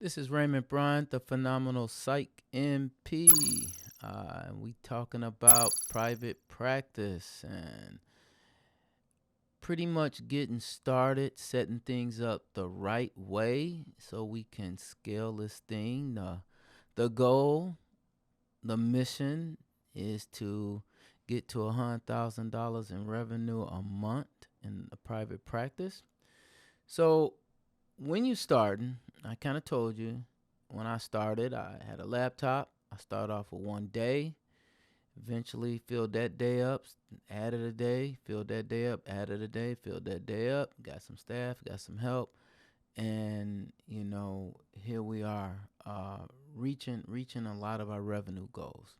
This is Raymond Bryant, the phenomenal Psych MP. We talking about private practice and pretty much getting started, setting things up the right way so we can scale this thing. The goal, the mission is to get to $100,000 in revenue a month in a private practice. So when you starting, I kind of told you when I started, I had a laptop. I started off with one day, eventually filled that day up, added a day, filled that day up, added a day, filled that day up, got some staff, got some help, and here we are, reaching a lot of our revenue goals.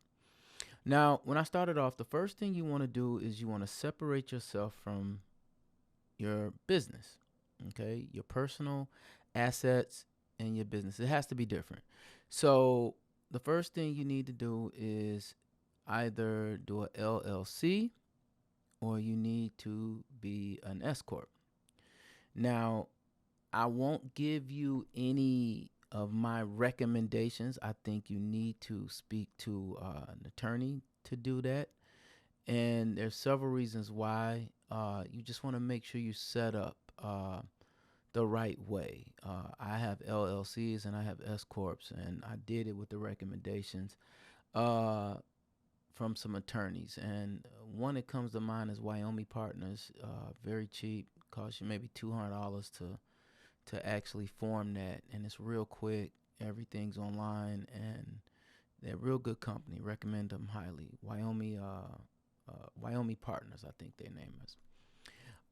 Now, when I started off, the first thing you want to do is you want to separate yourself from your business, okay? Your personal assets and your business. It has to be different. So, the first thing you need to do is either do a LLC or you need to be an S corp. Now, I won't give you any of my recommendations. I think you need to speak to an attorney to do that. And there's several reasons why. You just want to make sure you set up the right way. I have LLCs and I have S corps, and I did it with the recommendations uh, from some attorneys. And one that comes to mind is Wyoming Partners. Very cheap, costs you maybe $200 to actually form that, and it's real quick. Everything's online, and they're a real good company. Recommend them highly. Wyoming Partners, I think their name is.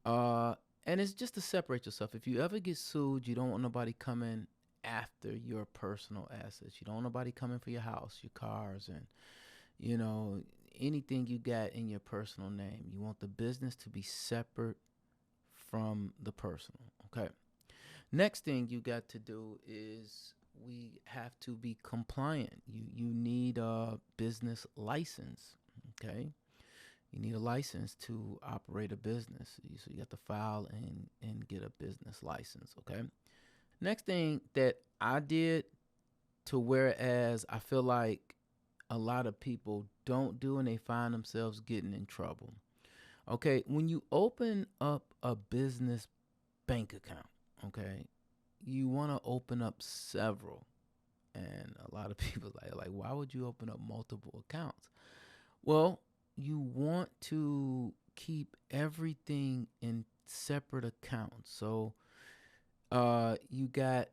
Uh, and it's just to separate yourself. If you ever get sued, you don't want nobody coming after your personal assets. You don't want nobody coming for your house, your cars, and you know anything you got in your personal name. You want the business to be separate from the personal. Okay. Next thing you got to do is we have to be compliant. You need a business license. Okay. You need a license to operate a business. So you got to file and get a business license. Okay. Next thing that I did, to whereas I feel like a lot of people don't do and they find themselves getting in trouble. Okay. When you open up a business bank account, okay, you want to open up several. And a lot of people like, why would you open up multiple accounts? Well, you want to keep everything in separate accounts. So you got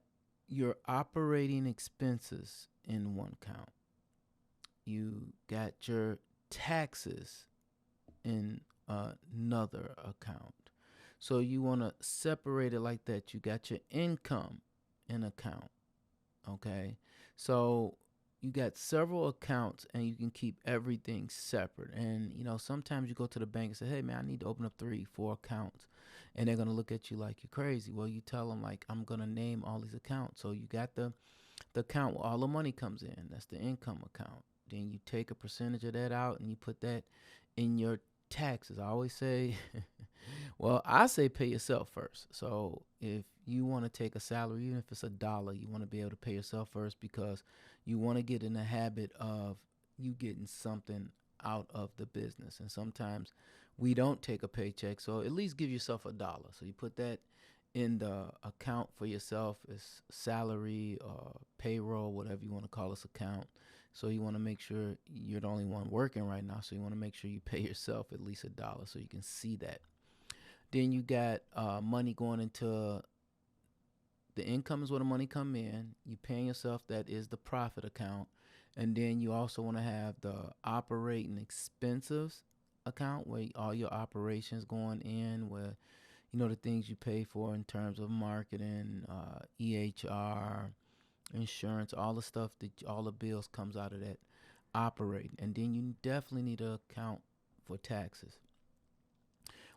your operating expenses in one account. You got your taxes in another account. So you want to separate it like that. You got your income in account. Okay. So you got several accounts and you can keep everything separate. And, sometimes you go to the bank and say, hey, man, I need to open up 3, 4 accounts. And they're going to look at you like you're crazy. Well, you tell them, like, I'm going to name all these accounts. So you got the account where all the money comes in. That's the income account. Then you take a percentage of that out and you put that in your taxes. I always say, well, I say pay yourself first. So if you want to take a salary, even if it's $1, you want to be able to pay yourself first because you want to get in the habit of you getting something out of the business. And sometimes we don't take a paycheck. So at least give yourself $1. So you put that in the account for yourself as salary or payroll, whatever you want to call this account. So you want to make sure you're the only one working right now. So you want to make sure you pay yourself at least $1 so you can see that. Then you got money going into the income is where the money come in. You paying yourself, that is the profit account. And then you also want to have the operating expenses account where all your operations going in, where the things you pay for in terms of marketing, EHR, insurance, all the stuff that all the bills comes out of that operating. And then you definitely need to account for taxes.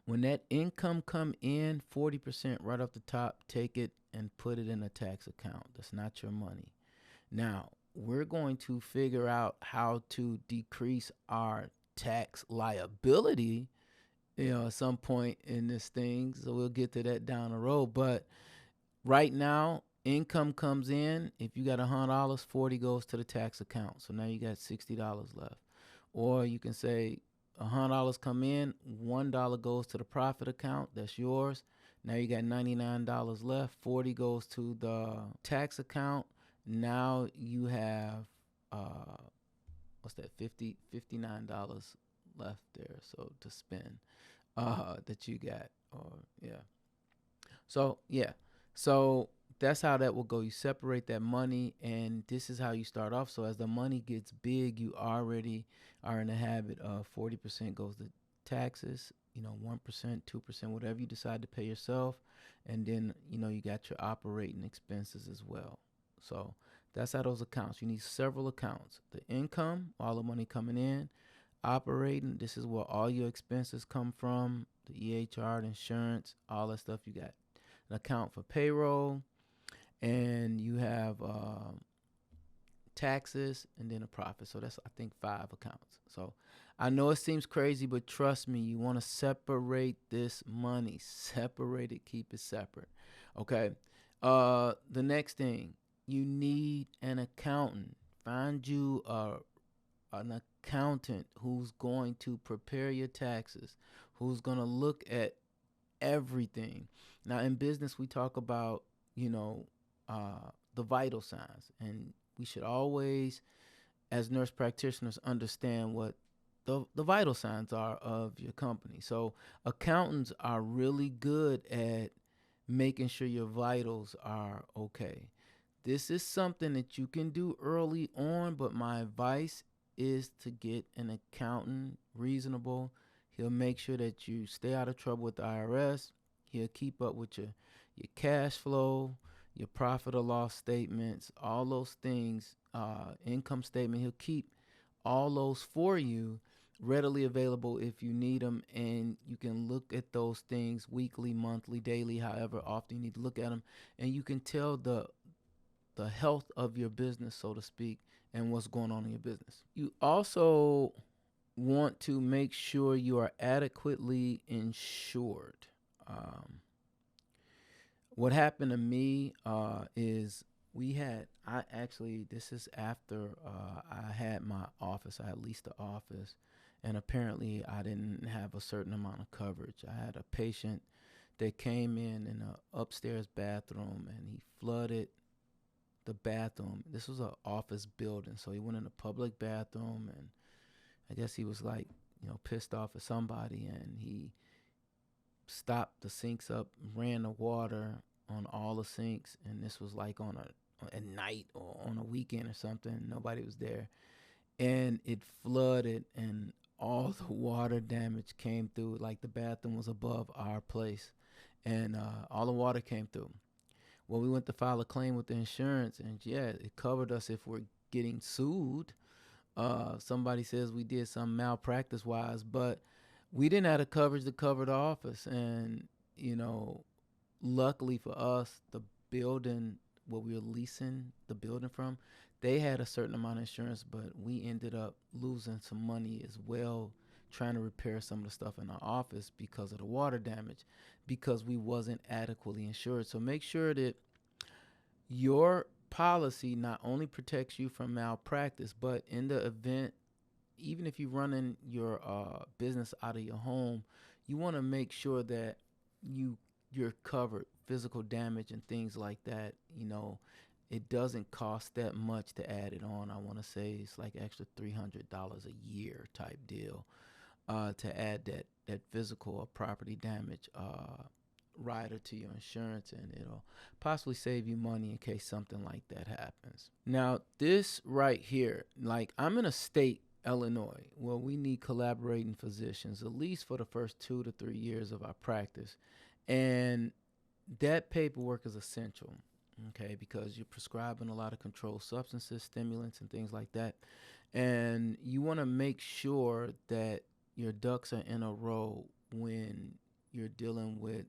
When that income come in, 40% right off the top, take it and put it in a tax account. That's not your money. Now, we're going to figure out how to decrease our tax liability, at some point in this thing. So we'll get to that down the road. But right now, Income comes in. If you got $100, 40 goes to the tax account. So now you got $60 left. Or you can say $100 come in, $1 goes to the profit account. That's yours. Now you got $99 left. 40 goes to the tax account. Now you have what's that? $59 left there. So to spend that you got. Or yeah. So yeah, so that's how that will go. You separate that money, and this is how you start off. So as the money gets big, you already are in the habit of 40% goes to taxes. 1%, 2%, whatever you decide to pay yourself, and then you got your operating expenses as well. So that's how those accounts. You need several accounts. The income, all the money coming in. Operating, this is where all your expenses come from. The EHR, the insurance, all that stuff. You got an account for payroll, and you have taxes, and then a profit. So that's, I think, 5 accounts. So I know it seems crazy, but trust me, you want to separate this money. Separate it, keep it separate. Okay. The next thing, you need an accountant. Find you an accountant who's going to prepare your taxes, who's going to look at everything. Now, in business, we talk about, the vital signs, and we should always, as nurse practitioners, understand what the vital signs are of your company. So, accountants are really good at making sure your vitals are okay. This is something that you can do early on, but my advice is to get an accountant, reasonable. He'll make sure that you stay out of trouble with the IRS. He'll keep up with your cash flow, your profit or loss statements, all those things, income statement. He'll keep all those for you readily available if you need them, and you can look at those things weekly, monthly, daily, however often you need to look at them, and you can tell the health of your business, so to speak, and what's going on in your business. You also want to make sure you are adequately insured. What happened to me is this is after I had my office. I had leased the office, and apparently I didn't have a certain amount of coverage. I had a patient that came in an upstairs bathroom, and he flooded the bathroom. This was an office building, so he went in a public bathroom, and I guess he was like, pissed off at somebody, and he stopped the sinks up, ran the water on all the sinks, and this was like on a night or on a weekend or something. Nobody was there, and it flooded, and all the water damage came through. Like the bathroom was above our place, and all the water came through. Well, we went to file a claim with the insurance, and yeah, it covered us if we're getting sued. Somebody says we did some malpractice wise, but we didn't have the coverage to cover the office. And, luckily for us, the building where we were leasing the building from, they had a certain amount of insurance, but we ended up losing some money as well trying to repair some of the stuff in our office because of the water damage, because we wasn't adequately insured. So make sure that your policy not only protects you from malpractice, but in the event, even if you're running your business out of your home, you want to make sure that you're covered. Physical damage and things like that, it doesn't cost that much to add it on. I want to say it's like extra $300 a year type deal to add that physical or property damage rider to your insurance, and it'll possibly save you money in case something like that happens. Now, this right here, like I'm in a state, Illinois, where we need collaborating physicians at least for the first 2 to 3 years of our practice, and that paperwork is essential. Okay, because you're prescribing a lot of controlled substances, stimulants, and things like that, and you want to make sure that your ducks are in a row when you're dealing with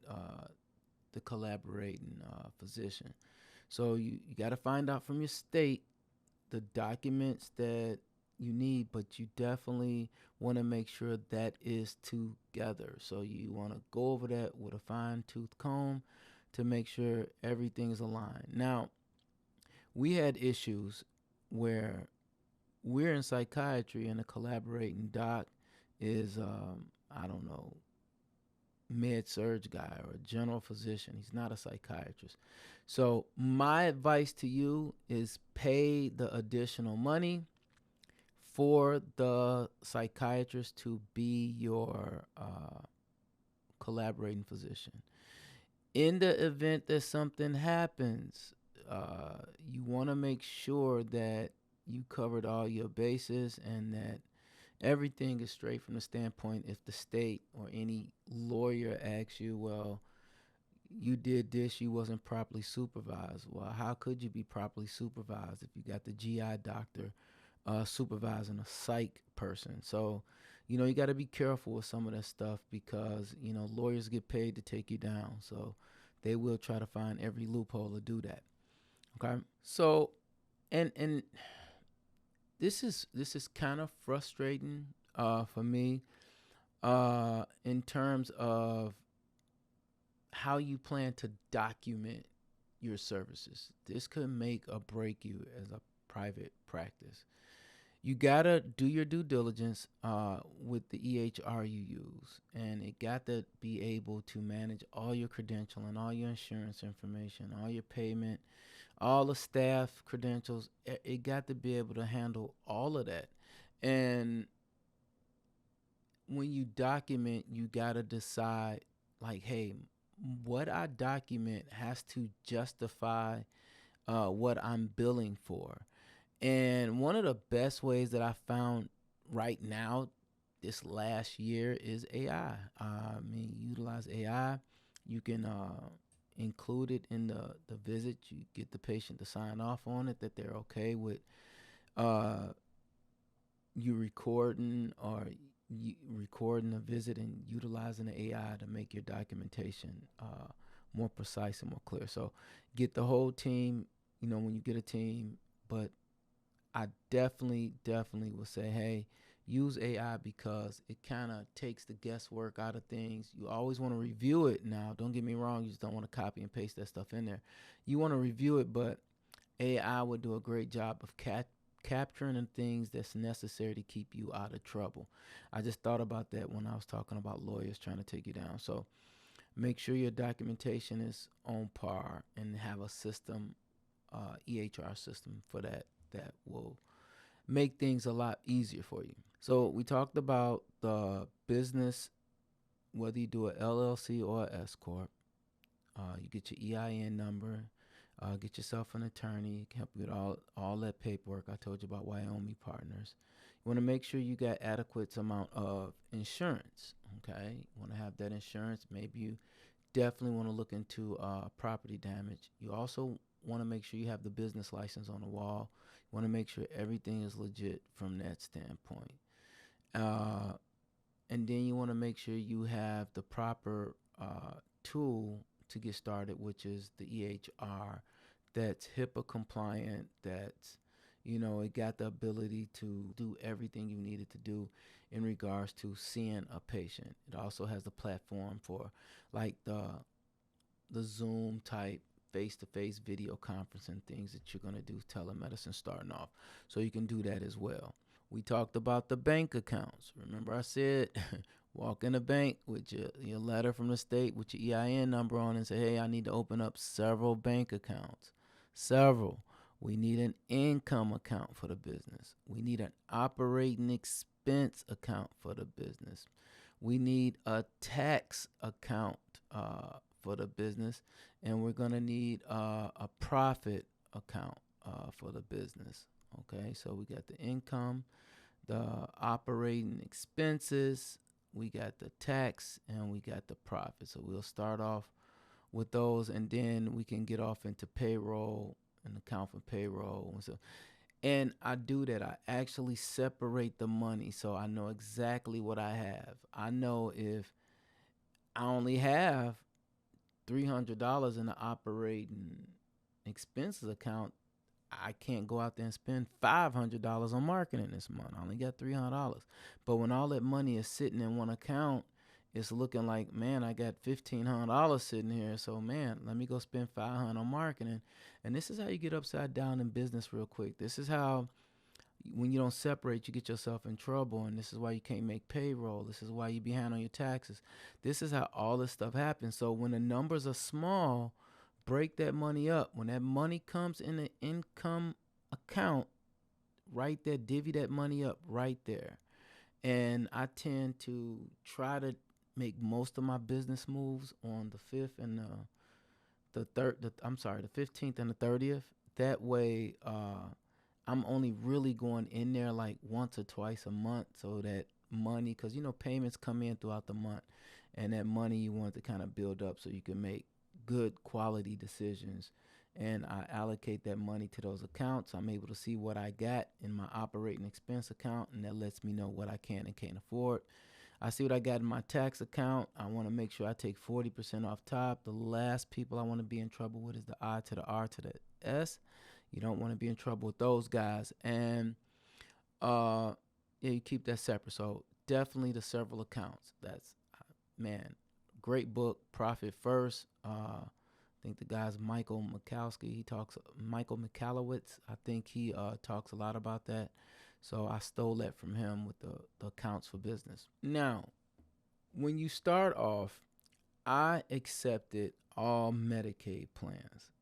the collaborating physician. So you got to find out from your state the documents that you need, but you definitely want to make sure that is together. So you want to go over that with a fine tooth comb to make sure everything is aligned. Now, we had issues where we're in psychiatry and a collaborating doc is, I don't know, med surg guy or a general physician. He's not a psychiatrist. So my advice to you is pay the additional money for the psychiatrist to be your collaborating physician. In the event that something happens, you want to make sure that you covered all your bases and that everything is straight from the standpoint if the state or any lawyer asks you, well, you did this, you wasn't properly supervised. Well, how could you be properly supervised if you got the GI doctor supervising a psych person? So, you got to be careful with some of that stuff because, lawyers get paid to take you down. So they will try to find every loophole to do that. Okay. So, and this is kind of frustrating for me in terms of how you plan to document your services. This could make or break you as a private practice. You gotta do your due diligence with the EHR you use, and it got to be able to manage all your credentialing, all your insurance information, all your payment, all the staff credentials. It got to be able to handle all of that. And when you document, you got to decide, like, hey, what I document has to justify what I'm billing for. And one of the best ways that I found right now, this last year, is AI. Utilize AI. You can include it in the visit. You get the patient to sign off on it that they're okay with uh, you recording or you recording a visit and utilizing the AI to make your documentation more precise and more clear. So get the whole team, when you get a team, but I definitely will say, hey, use AI because it kind of takes the guesswork out of things. You always want to review it now. Don't get me wrong. You just don't want to copy and paste that stuff in there. You want to review it, but AI would do a great job of capturing the things that's necessary to keep you out of trouble. I just thought about that when I was talking about lawyers trying to take you down. So make sure your documentation is on par and have a system, EHR system for that will make things a lot easier for you. So we talked about the business, whether you do a LLC or a S corp. You get your EIN number. Get yourself an attorney. Can help you with all that paperwork. I told you about Wyoming Partners. You want to make sure you got adequate amount of insurance. Okay, you want to have that insurance. Maybe you definitely want to look into property damage. You also want to make sure you have the business license on the wall. You want to make sure everything is legit from that standpoint. And then you want to make sure you have the proper tool to get started, which is the EHR that's HIPAA compliant, that's, it got the ability to do everything you needed to do in regards to seeing a patient. It also has the platform for like the Zoom type face-to-face video conferencing things that you're going to do, telemedicine starting off. So you can do that as well. We talked about the bank accounts. Remember I said walk in the bank with your letter from the state with your EIN number on and say, hey, I need to open up several bank accounts. Several. We need an income account for the business. We need an operating expense account for the business. We need a tax account for the business. And we're going to need a profit account for the business. Okay, so we got the income, the operating expenses, we got the tax, and we got the profit. So we'll start off with those, and then we can get off into payroll and account for payroll. And I do that. I actually separate the money so I know exactly what I have. I know if I only have $300 in the operating expenses account, I can't go out there and spend $500 on marketing this month. I only got $300. But when all that money is sitting in one account it's looking like, man, I got $1,500 sitting here, so man, let me go spend 500 on marketing. And this is how you get upside down in business real quick. This is how, when you don't separate, you get yourself in trouble, and this is why you can't make payroll. This is why you behind on your taxes. This is how all this stuff happens. So when the numbers are small, break that money up. When that money comes in the income account, right there, divvy that money up right there. And I tend to try to make most of my business moves on the 5th and the third. I'm sorry, the 15th and the 30th. That way, I'm only really going in there like once or twice a month, so that money, because payments come in throughout the month, and that money you want to kind of build up so you can make good quality decisions. And I allocate that money to those accounts. I'm able to see what I got in my operating expense account, and that lets me know what I can and can't afford. I see what I got in my tax account. I want to make sure I take 40% off top. The last people I want to be in trouble with is the I to the R to the S. You don't want to be in trouble with those guys. And yeah, you keep that separate. So definitely the several accounts. That's, man, great book, Profit First. I think the guy's Michael Mikowski. Michael Mikalowicz. I think he talks a lot about that. So I stole that from him with the accounts for business. Now, when you start off, I accepted all Medicaid plans.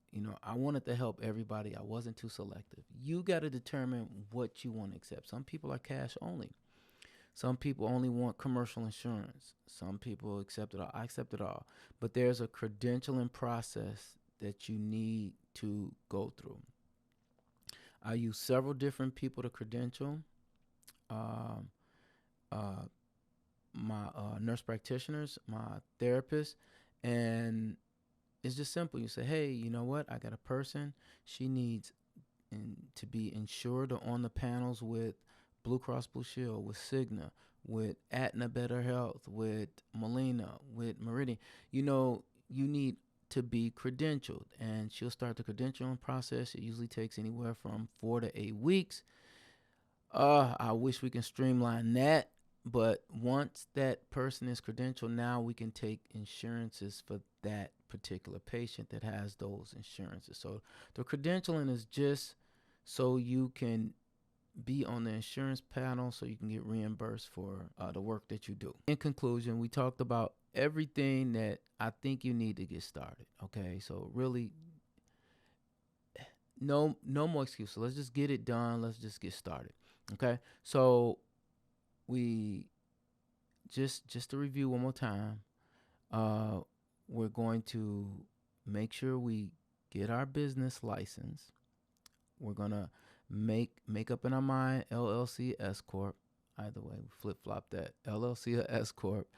I wanted to help everybody. I wasn't too selective. You got to determine what you want to accept. Some people are cash only. Some people only want commercial insurance. Some people accept it all. I accept it all. But there's a credentialing process that you need to go through. I use several different people to credential. Um, my nurse practitioners, my therapist, and it's just simple. You say, hey, you know what? I got a person. She needs to be insured or on the panels with Blue Cross Blue Shield, with Cigna, with Aetna Better Health, with Molina, with Meridian. You need to be credentialed, and she'll start the credentialing process. It usually takes anywhere from 4 to 8 weeks. I wish we can streamline that, but once that person is credentialed, now we can take insurances for that particular patient that has those insurances. So the credentialing is just so you can be on the insurance panel, so you can get reimbursed for the work that you do. In conclusion, we talked about everything that I think you need to get started. Okay, so really, no more excuses. Let's just get it done. Let's just get started. Okay, so we just to review one more time, we're going to make sure we get our business license. We're gonna make up in our mind LLC S corp. Either way, we flip flop that LLC or S corp.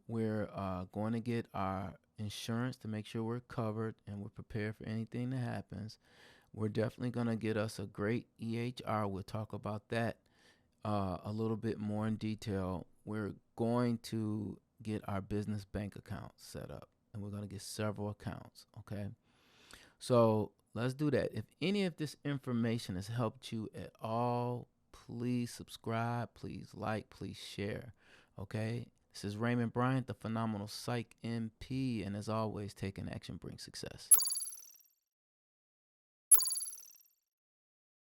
We're going to get our insurance to make sure we're covered and we're prepared for anything that happens. We're definitely going to get us a great EHR. We'll talk about that a little bit more in detail. We're going to get our business bank account set up, and we're going to get several accounts. Okay, so let's do that. If any of this information has helped you at all, please subscribe, please like, please share. Okay, this is Raymond Bryant, the Phenomenal Psych MP, and as always, taking action brings success.